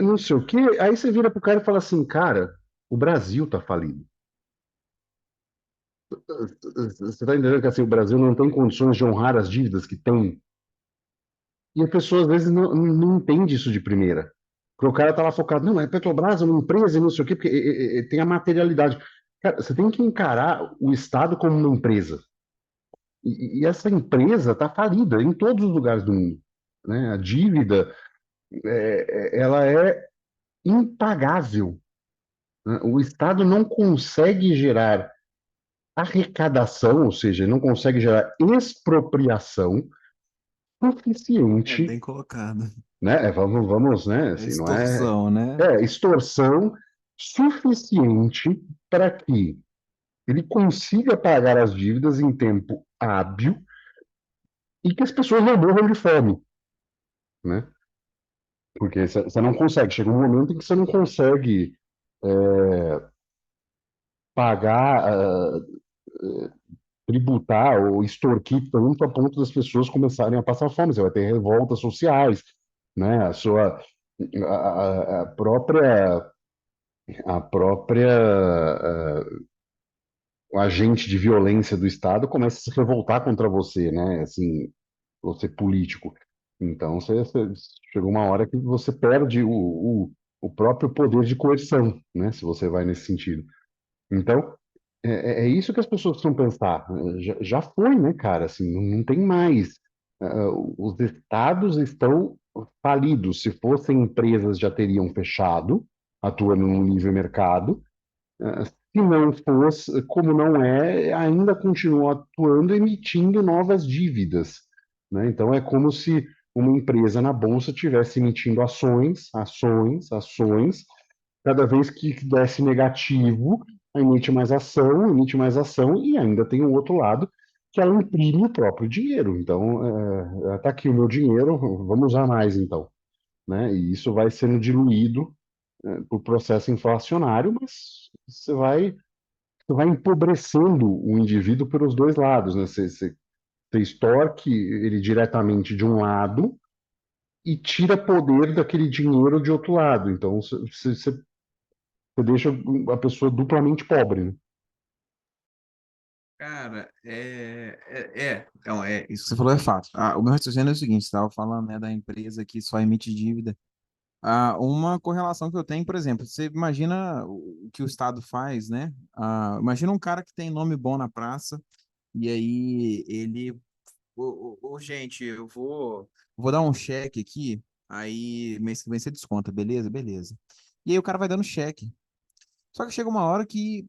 não sei o quê. Aí você vira pro cara e fala assim, cara, o Brasil tá falido. Você tá entendendo que assim, o Brasil não tem condições de honrar as dívidas que tem? E a pessoa às vezes não entende isso de primeira. Porque o cara tá lá focado, não, é Petrobras, é uma empresa, e não sei o quê, porque tem a materialidade. Cara, você tem que encarar o Estado como uma empresa. E essa empresa está falida em todos os lugares do mundo. Né? A dívida, ela é impagável. Né? O Estado não consegue gerar arrecadação, ou seja, não consegue gerar expropriação É suficiente, bem colocado. né? Vamos, né? É Assim, não é, extorsão, né? é extorsão suficiente para que ele consiga pagar as dívidas em tempo hábil e que as pessoas não morram de fome, né? Porque você não consegue, chega um momento em que você não consegue pagar, tributar ou extorquir tanto a ponto das pessoas começarem a passar fome. Você vai ter revoltas sociais, né? A própria o agente de violência do Estado começa a se revoltar contra você, né? Assim, você político. Então, chega uma hora que você perde o próprio poder de coerção, né? Se você vai nesse sentido. Então, é isso que as pessoas precisam pensar. Já foi, né, cara? Assim, não tem mais. Os estados estão falidos. Se fossem empresas, já teriam fechado, atuando no livre mercado. Se não fosse, como não é, ainda continua atuando, emitindo novas dívidas. Né? Então, é como se uma empresa na bolsa estivesse emitindo ações, ações, ações. Cada vez que desse negativo, emite mais ação, e ainda tem o outro lado, que ela imprime o próprio dinheiro. Então, tá aqui o meu dinheiro, vamos usar mais então. Né? E isso vai sendo diluído por processo inflacionário, mas você vai empobrecendo o indivíduo pelos dois lados. Né? Você extorque ele diretamente de um lado e tira poder daquele dinheiro de outro lado. Então, você deixa a pessoa duplamente pobre, né? Cara, então, isso que você falou é fato. O meu raciocínio é o seguinte, você estava falando, né, da empresa que só emite dívida. Uma correlação que eu tenho, por exemplo, você imagina o que o Estado faz, né? Imagina um cara que tem nome bom na praça, e aí ele, gente, vou dar um cheque aqui, aí mês que vem você desconta, beleza? Beleza. E aí o cara vai dando cheque. Só que chega uma hora que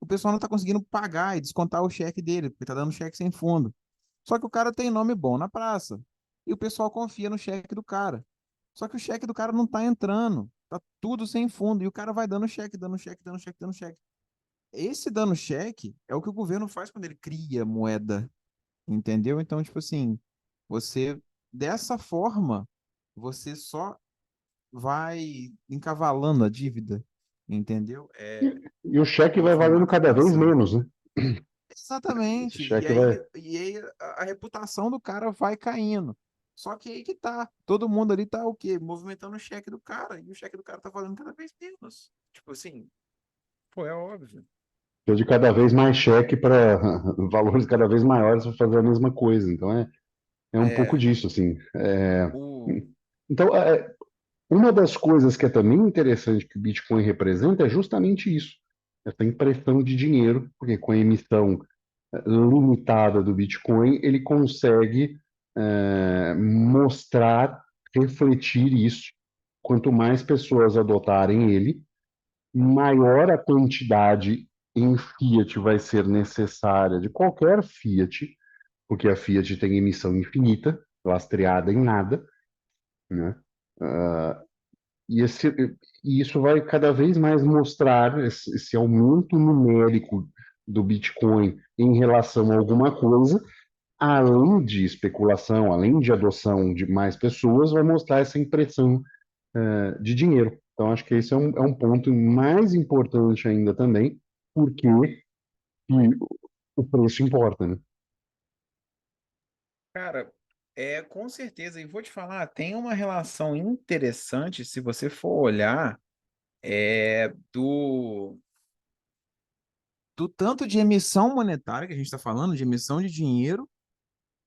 o pessoal não está conseguindo pagar e descontar o cheque dele, porque está dando cheque sem fundo. Só que o cara tem nome bom na praça. E o pessoal confia no cheque do cara. Só que o cheque do cara não está entrando. tá tudo sem fundo, e o cara vai dando cheque, dando cheque, dando cheque, dando cheque. Esse dando cheque é o que o governo faz quando ele cria moeda, entendeu? Então, tipo assim, você, dessa forma, você só vai encavalando a dívida, entendeu? E o cheque No vai valendo formato de cada vez emissão. menos, né? Esse Exatamente. E cheque aí, vai. e aí a reputação do cara vai caindo. Só que aí que tá. Todo mundo ali tá o quê? Movimentando o cheque do cara. E o cheque do cara tá valendo cada vez menos. Tipo assim, pô, é óbvio. De cada vez mais cheque para valores cada vez maiores para fazer a mesma coisa. Então é um pouco É, disso, assim. o... Então, uma das coisas que é também interessante que o Bitcoin representa é justamente isso, essa impressão de dinheiro, porque com a emissão limitada do Bitcoin, ele consegue mostrar, refletir isso. Quanto mais pessoas adotarem ele, maior a quantidade em fiat vai ser necessária de qualquer fiat, porque a fiat tem emissão infinita, lastreada em nada, né? Uh, e, esse, e isso vai cada vez mais mostrar esse aumento numérico do Bitcoin em relação a alguma coisa, além de especulação, além de adoção de mais pessoas, vai mostrar essa impressão de dinheiro. Então, acho que esse é um ponto mais importante ainda também, porque o preço importa, né? Cara, com certeza. E vou te falar, tem uma relação interessante, se você for olhar, do tanto de emissão monetária que a gente está falando, de emissão de dinheiro,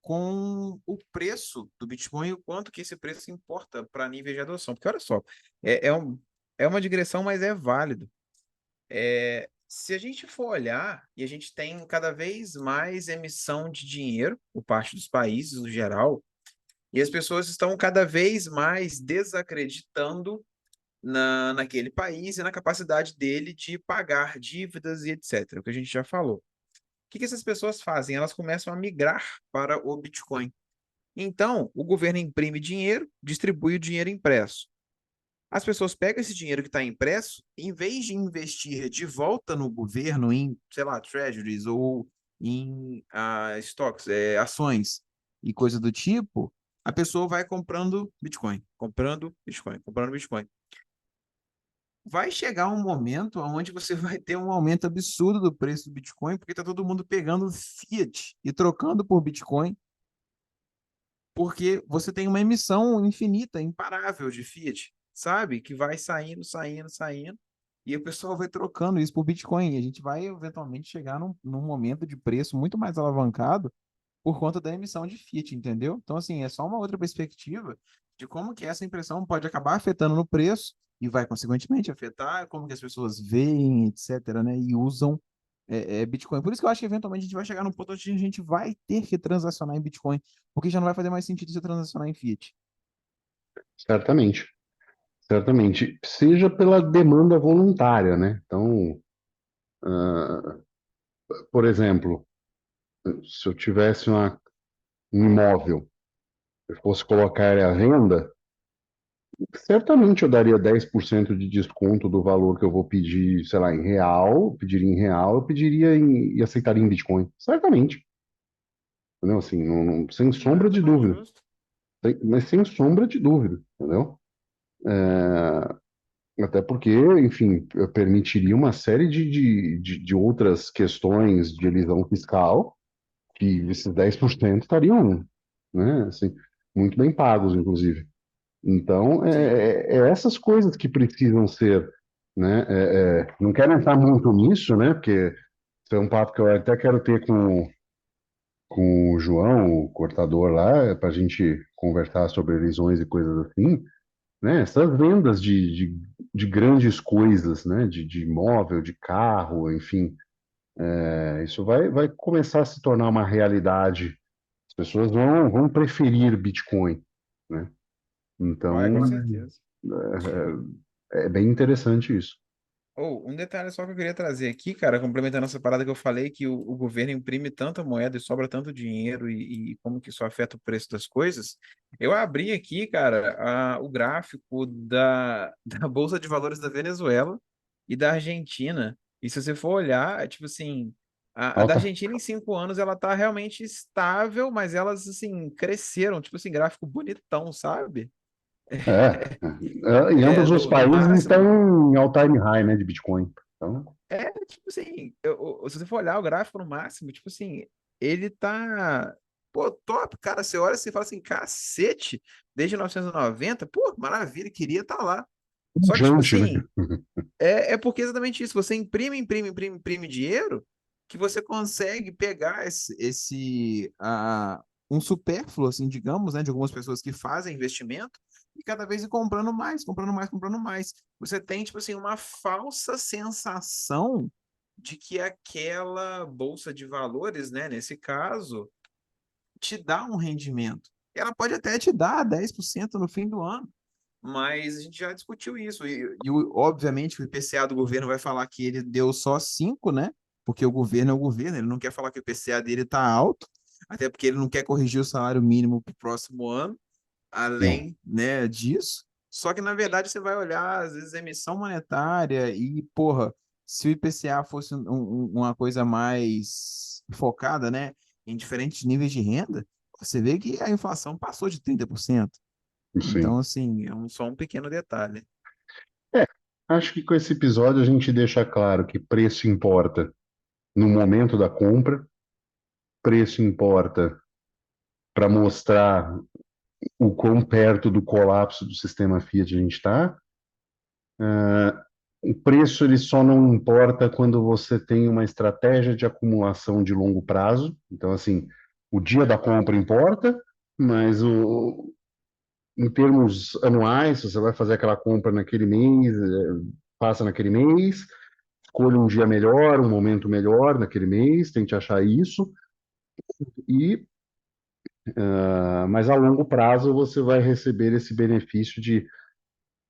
com o preço do Bitcoin e o quanto que esse preço importa para nível de adoção. Porque olha só, é uma digressão, mas é válido. Se a gente for olhar, e a gente tem cada vez mais emissão de dinheiro por parte dos países no geral, e as pessoas estão cada vez mais desacreditando naquele país e na capacidade dele de pagar dívidas e etc., o que a gente já falou. O que essas pessoas fazem? Elas começam a migrar para o Bitcoin. Então, o governo imprime dinheiro, distribui o dinheiro impresso. As pessoas pegam esse dinheiro que está impresso, em vez de investir de volta no governo em, sei lá, treasuries ou em stocks, ações e coisa do tipo, a pessoa vai comprando Bitcoin, comprando Bitcoin, comprando Bitcoin. Vai chegar um momento onde você vai ter um aumento absurdo do preço do Bitcoin, porque está todo mundo pegando fiat e trocando por Bitcoin, porque você tem uma emissão infinita, imparável de fiat, sabe? Que vai saindo, saindo, saindo, e o pessoal vai trocando isso por Bitcoin. E a gente vai eventualmente chegar num momento de preço muito mais alavancado por conta da emissão de fiat, entendeu? Então, assim, é só uma outra perspectiva de como que essa impressão pode acabar afetando no preço e vai, consequentemente, afetar como que as pessoas veem, etc., né? E usam Bitcoin. Por isso que eu acho que eventualmente a gente vai chegar num ponto onde a gente vai ter que transacionar em Bitcoin, porque já não vai fazer mais sentido você transacionar em fiat. Certamente, certamente. Seja pela demanda voluntária, né? Então, uh, por exemplo, se eu tivesse um imóvel, eu fosse colocar ele à venda, certamente eu daria 10% de desconto do valor que eu vou pedir, sei lá, em real, pediria em real, eu pediria e aceitaria em Bitcoin. Certamente. Entendeu? Assim, sem sombra Nada de mais dúvida. justo. Mas sem sombra de dúvida, entendeu? Até porque, enfim, permitiria uma série de outras questões de elisão fiscal que esses 10% estariam, né, assim, muito bem pagos, inclusive. Então, Sim. é essas coisas que precisam ser, né, não quero entrar muito nisso, né, porque isso é um papo que eu até quero ter com o João, o cortador lá, para a gente conversar sobre eleições e coisas assim, né? Essas vendas de grandes coisas, né? De imóvel, de carro, enfim, isso vai começar a se tornar uma realidade. As pessoas vão preferir Bitcoin, né? Vai, com Então, certeza. é bem interessante isso. Ou um detalhe só que eu queria trazer aqui, cara, complementando essa parada que eu falei, que o governo imprime tanta moeda e sobra tanto dinheiro e como que isso afeta o preço das coisas. Eu abri aqui, cara, o gráfico da Bolsa de Valores da Venezuela e da Argentina. E se você for olhar, é tipo assim, a da Alta. Argentina em 5 anos ela tá realmente estável, mas elas, assim, cresceram, tipo assim, gráfico bonitão, sabe? Em ambos os No países máximo. estão em all-time high, né, de Bitcoin. Então, É, tipo assim, se você for olhar o gráfico no máximo, tipo assim, ele tá, pô, top, cara, você olha assim e fala assim, cacete, desde 1990, pô, maravilha, queria estar lá. Só que, tipo pujante, né? assim, é porque é exatamente isso, você imprime dinheiro, que você consegue pegar um supérfluo, assim, digamos, né, de algumas pessoas que fazem investimento, e cada vez ir comprando mais, comprando mais, comprando mais. Você tem, tipo assim, uma falsa sensação de que aquela bolsa de valores, né, nesse caso, te dá um rendimento. Ela pode até te dar 10% no fim do ano, mas a gente já discutiu isso. Obviamente, o IPCA do governo vai falar que ele deu só 5, né? Porque o governo é o governo, ele não quer falar que o IPCA dele está alto, até porque ele não quer corrigir o salário mínimo para o próximo ano, É, além, né, disso. Só que, na verdade, você vai olhar, às vezes, a emissão monetária e, porra, se o IPCA fosse uma coisa mais focada, né, em diferentes níveis de renda, você vê que a inflação passou de 30%. sim. Então, assim, só um pequeno detalhe. É, acho que com esse episódio a gente deixa claro que preço importa no momento da compra, preço importa para mostrar o quão perto do colapso do sistema Fiat a gente está. O preço ele só não importa quando você tem uma estratégia de acumulação de longo prazo. Então, assim, o dia da compra importa, mas em termos anuais, se você vai fazer aquela compra naquele mês, passa naquele mês, escolha um dia melhor, um momento melhor naquele mês, tente achar isso, e mas a longo prazo você vai receber esse benefício de,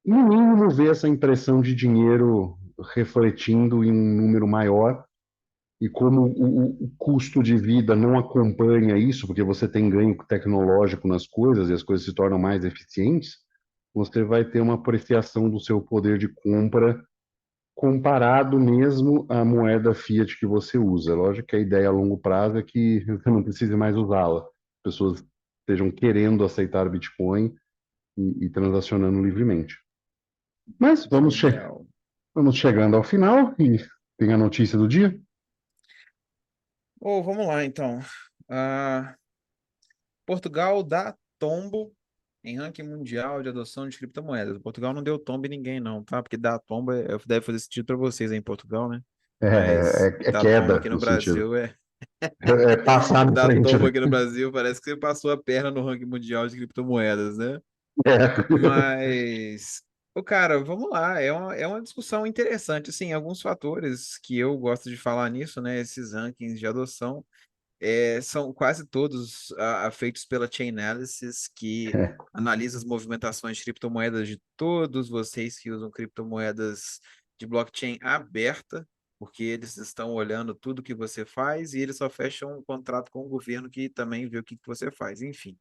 no mínimo, ver essa impressão de dinheiro refletindo em um número maior. E como o custo de vida não acompanha isso, porque você tem ganho tecnológico nas coisas e as coisas se tornam mais eficientes, você vai ter uma apreciação do seu poder de compra comparado mesmo à moeda fiat que você usa. Lógico que a ideia a longo prazo é que você não precise mais usá-la. As pessoas estejam querendo aceitar Bitcoin e transacionando livremente. Mas Legal. vamos chegando ao final e tem a notícia do dia. Vamos lá, então. Ah, Portugal dá tombo em ranking mundial de adoção de criptomoedas. Portugal não deu tombo em ninguém, não, tá? Porque dar tombo deve fazer sentido para vocês aí em Portugal, né? Mas É dar tombo queda aqui no no sentido. Brasil é. É passar na Dar frente, tombo né? aqui no Brasil parece que você passou a perna no ranking mundial de criptomoedas, né? É. Mas, cara, vamos lá. É uma discussão interessante. Assim, alguns fatores que eu gosto de falar nisso, né? Esses rankings de adoção, são quase todos feitos pela Chainalysis, que É. analisa as movimentações de criptomoedas de todos vocês que usam criptomoedas de blockchain aberta, porque eles estão olhando tudo que você faz e eles só fecham um contrato com o governo que também vê o que que você faz. Enfim.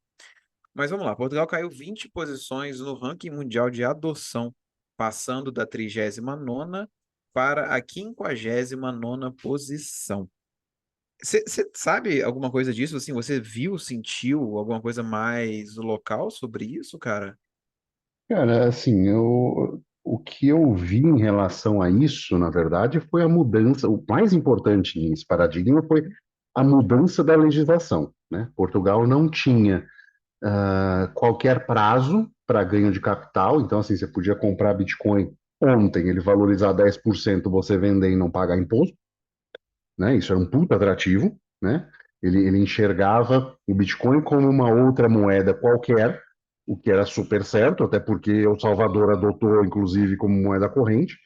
Mas vamos lá, Portugal caiu 20 posições no ranking mundial de adoção, passando da 39ª para a 59ª posição. Você sabe alguma coisa disso? Assim, você viu, sentiu alguma coisa mais local sobre isso, cara? Cara, assim, o que eu vi em relação a isso, na verdade, foi a mudança. O mais importante nesse paradigma foi a mudança da legislação, né? Portugal não tinha qualquer prazo para ganho de capital, então, assim, você podia comprar Bitcoin ontem, ele valorizar 10%, você vender e não pagar imposto, né? Isso era um puta atrativo, né? Ele enxergava o Bitcoin como uma outra moeda qualquer, o que era super certo, até porque El Salvador adotou, inclusive, como moeda corrente,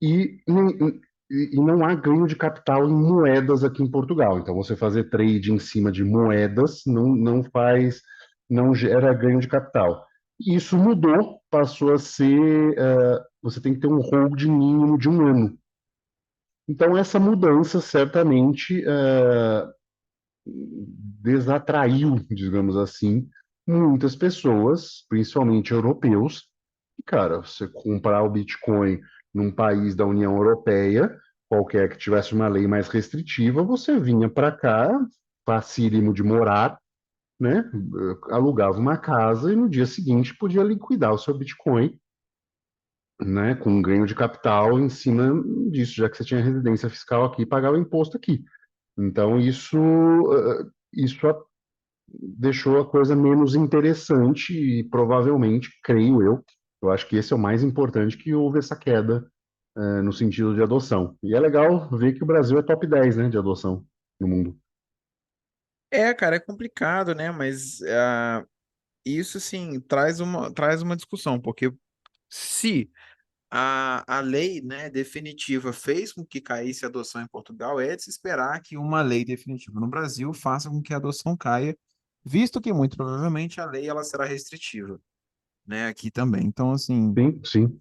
e, e não há ganho de capital em moedas aqui em Portugal. Então, você fazer trade em cima de moedas não gera ganho de capital. Isso mudou, passou a ser você tem que ter um hold mínimo de 1 ano. Então, essa mudança certamente desatraiu, digamos assim, muitas pessoas, principalmente europeus. E, cara, você comprar o Bitcoin num país da União Europeia, qualquer que tivesse uma lei mais restritiva, você vinha para cá, facílimo de morar, né? Alugava uma casa e no dia seguinte podia liquidar o seu Bitcoin, né? Com um ganho de capital em cima disso, já que você tinha residência fiscal aqui e pagava imposto aqui. Então, isso deixou a coisa menos interessante e provavelmente, creio eu acho que esse é o mais importante, que houve essa queda, no sentido de adoção. E é legal ver que o Brasil é top 10, né, de adoção no mundo. É, cara, é complicado, né? Mas isso, sim, traz uma discussão, porque se a lei, né, definitiva fez com que caísse a adoção em Portugal, é de se esperar que uma lei definitiva no Brasil faça com que a adoção caia, visto que muito provavelmente a lei ela será restritiva, né, aqui também. Então, assim, Sim, sim.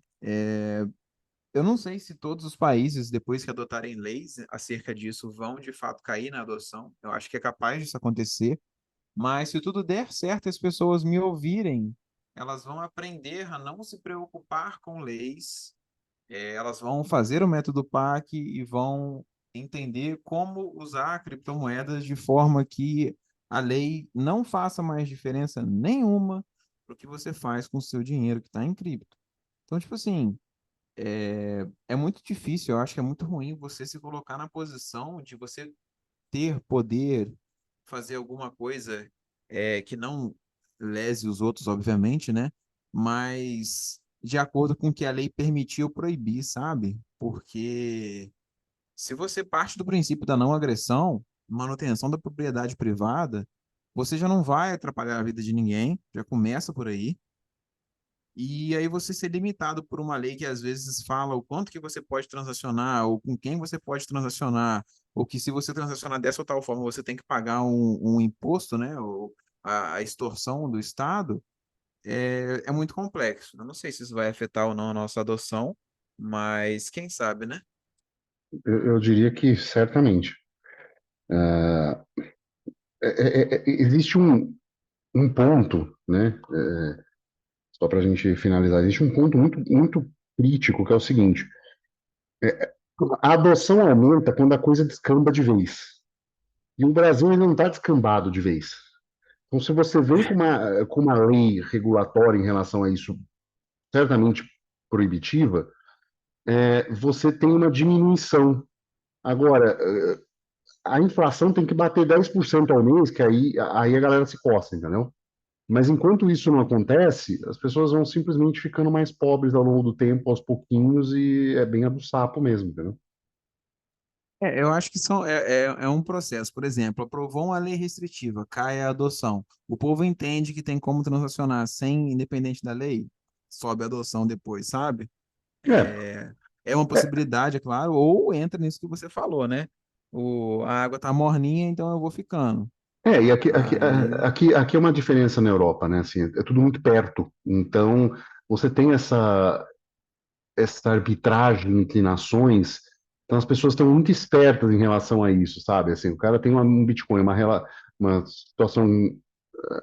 eu não sei se todos os países, depois que adotarem leis acerca disso, vão de fato cair na adoção. Eu acho que é capaz disso acontecer, mas se tudo der certo, e as pessoas me ouvirem, elas vão aprender a não se preocupar com leis. Elas vão fazer o método PAC e vão entender como usar criptomoedas de forma que a lei não faça mais diferença nenhuma para o que você faz com o seu dinheiro que está em cripto. Então, tipo assim, é muito difícil, eu acho que é muito ruim você se colocar na posição de você ter poder, fazer alguma coisa que não lese os outros, obviamente, né? Mas de acordo com o que a lei permitiu proibir, sabe? Porque se você parte do princípio da não agressão, manutenção da propriedade privada, você já não vai atrapalhar a vida de ninguém, já começa por aí. E aí você ser limitado por uma lei que às vezes fala o quanto que você pode transacionar, ou com quem você pode transacionar, ou que se você transacionar dessa ou tal forma você tem que pagar um imposto, né? Ou a extorsão do Estado, é muito complexo. Eu não sei se isso vai afetar ou não a nossa adoção, mas quem sabe, né? Eu diria que certamente. Existe um ponto, né? Só para a gente finalizar, existe um ponto muito, muito crítico, que é o seguinte: a adoção aumenta quando a coisa descamba de vez. E o Brasil ainda não está descambado de vez. Então, se você vem com uma lei regulatória em relação a isso, certamente proibitiva, você tem uma diminuição. Agora, a inflação tem que bater 10% ao mês, que aí a galera se coça, entendeu? Mas enquanto isso não acontece, as pessoas vão simplesmente ficando mais pobres ao longo do tempo, aos pouquinhos, e é bem a do sapo mesmo, entendeu? Eu acho que é um processo. Por exemplo, aprovou uma lei restritiva, cai a adoção. O povo entende que tem como transacionar sem, independente da lei, sobe a adoção depois, sabe? É, É uma é, possibilidade, é claro, ou entra nisso que você falou, né? A água tá morninha, então eu vou ficando. e Aí, aqui é uma diferença na Europa, né? Assim, é tudo muito perto. Então, você tem essa arbitragem entre nações, então as pessoas estão muito espertas em relação a isso, sabe? Assim, o cara tem um Bitcoin, uma situação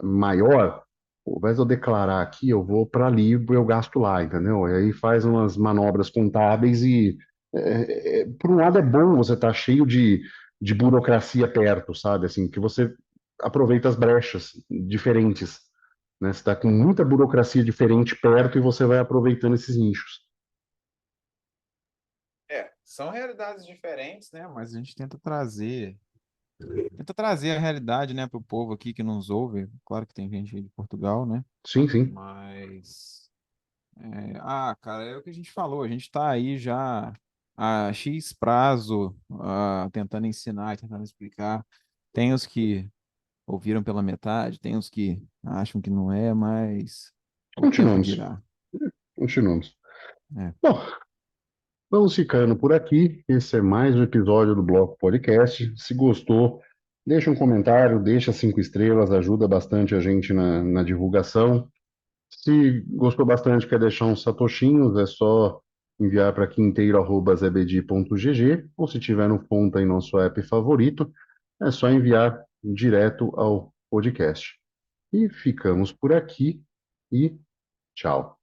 maior, pô, ao invés de eu declarar aqui, eu vou para ali e eu gasto lá, entendeu? E aí faz umas manobras contábeis e, por um lado, é bom você estar cheio de burocracia perto, sabe? Assim, que você aproveita as brechas diferentes, né? Você está com muita burocracia diferente perto e você vai aproveitando esses nichos. são realidades diferentes, né? Mas a gente tenta trazer a realidade, né, para o povo aqui que nos ouve. Claro que tem gente aí de Portugal, né? Sim, sim. Mas cara, é o que a gente falou, a gente está aí já há X prazo, tentando ensinar, tentando explicar. Tem os que ouviram pela metade, tem os que acham que não é, mas o tempo Continuamos. dirá. Continuamos. É. Bom, vamos ficando por aqui. Esse é mais um episódio do Bloco Podcast. Se gostou, deixa um comentário, deixa 5 estrelas, ajuda bastante a gente na divulgação. Se gostou bastante, quer deixar uns satoshinhos, é só enviar para quinteiro@zebedi.gg, ou se tiver no Fonta em nosso app favorito, é só enviar direto ao podcast. E ficamos por aqui e tchau.